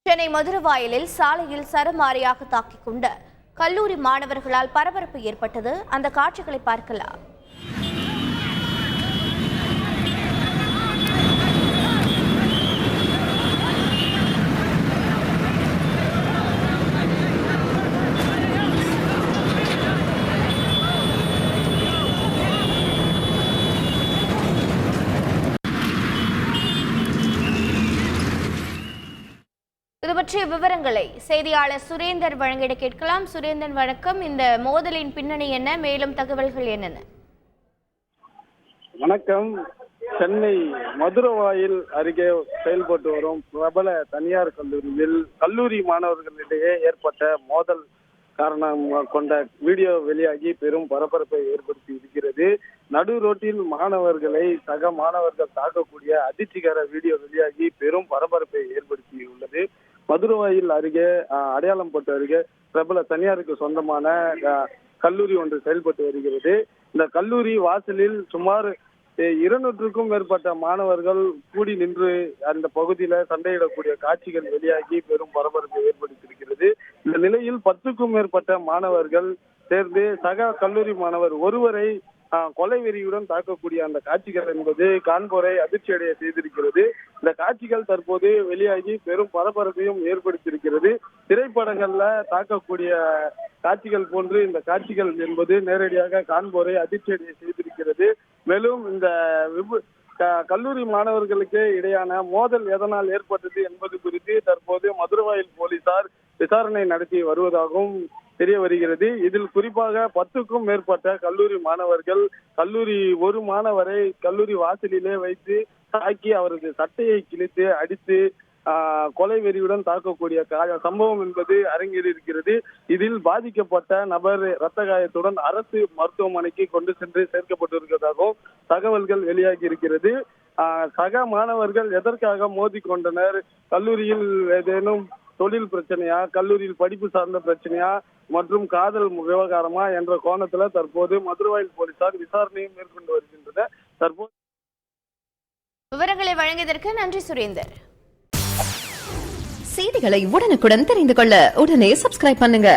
சென்னை மதுரவாயலில் சாலையில் சரமாரியாக தாக்கிக் கொண்ட கல்லூரி மாணவர்களால் பரபரப்பு ஏற்பட்டது. அந்த காட்சிகளை பார்க்கலாம். இது பற்றிய விவரங்களை செய்தியாளர் சுரேந்தர் வழங்கிட கேட்கலாம். சுரேந்தர் வணக்கம். இந்த மோதலின் பின்னணி என்ன, மேலும் தகவல்கள் என்னென்ன? வணக்கம். சென்னை மதுரவாயில் அருகே செயல்பட்டு வரும் பிரபல தனியார் கல்லூரியில் கல்லூரி மாணவர்களிடையே ஏற்பட்ட மோதல் காரணம் கொண்ட வீடியோ வெளியாகி பெரும் பரபரப்பை ஏற்படுத்தி இருக்கிறது. நடு ரோட்டில் மாணவர்களை சக மாணவர்கள் தாக்கக்கூடிய அதிர்ச்சிகர வீடியோ வெளியாகி பெரும் பரபரப்பை ஏற்படுத்தி உள்ளது. மதுரவாயில் அருகே அடையாளம்பட்டு அருகே பிரபல தனியாருக்கு சொந்தமான கல்லூரி ஒன்று செயல்பட்டு வருகிறது. இந்த கல்லூரி வாசலில் சுமார் 200க்கும் மேற்பட்ட மாணவர்கள் கூடி நின்று அந்த பகுதியில சண்டையிடக்கூடிய காட்சிகள் வெளியாகி பெரும் பரபரப்பை ஏற்படுத்தியிருக்கிறது. இந்த நிலையில் 10க்கும் மேற்பட்ட மாணவர்கள் சேர்ந்து சக கல்லூரி மாணவர் ஒருவரை கொலை வெறியுடன் தாக்கக்கூடிய அந்த காட்சிகள் என்பது காண்போரை அதிர்ச்சியடைய செய்திருக்கிறது. இந்த காட்சிகள் தற்போது வெளியாகி பெரும் பரபரப்பையும் ஏற்படுத்தியிருக்கிறது. திரைப்படங்கள்ல தாக்கக்கூடிய காட்சிகள் போன்று இந்த காட்சிகள் என்பது நேரடியாக காண்போரை அதிர்ச்சியடைய செய்திருக்கிறது. மேலும் இந்த கல்லூரி மாணவர்களுக்கு இடையான மோதல் எதனால் ஏற்பட்டது என்பது குறித்து தற்போது மதுரவாயல் போலீசார் விசாரணை நடத்தி வருவதாகவும் தெரிய வருகிறது. இதில் குறிப்பாக 10க்கும் மேற்பட்ட கல்லூரி மாணவர்கள் ஒரு மாணவரை கல்லூரி வாசலிலே வைத்து தாக்கி அவரது சட்டையை கிழித்து அடித்து கொலை வெறியுடன் தாக்கக்கூடிய சம்பவம் என்பது அரங்கேறி இருக்கிறது. இதில் பாதிக்கப்பட்ட நபர் இரத்த காயத்துடன் அரசு மருத்துவமனைக்கு கொண்டு சென்று சேர்க்கப்பட்டிருக்கிறதாகவும் தகவல்கள் வெளியாகி இருக்கிறது. சக மாணவர்கள் எதற்காக மோதி கொண்டனர், கல்லூரியில் ஏதேனும் தொழில் பிரச்சனையா, கல்லூரியில் படிப்பு சார்ந்த பிரச்சனையா மற்றும் காதல் விவகாரமா என்ற கோணத்துல தற்போது மதுரவாயல் போலீசார் விசாரணையை மேற்கொண்டு வருகின்றனர். தற்போது விவரங்களை வழங்கியதற்கு நன்றி சுரேந்தர். செய்திகளை உடனுக்குடன் தெரிந்து கொள்ள உடனே சப்ஸ்கிரைப் பண்ணுங்க.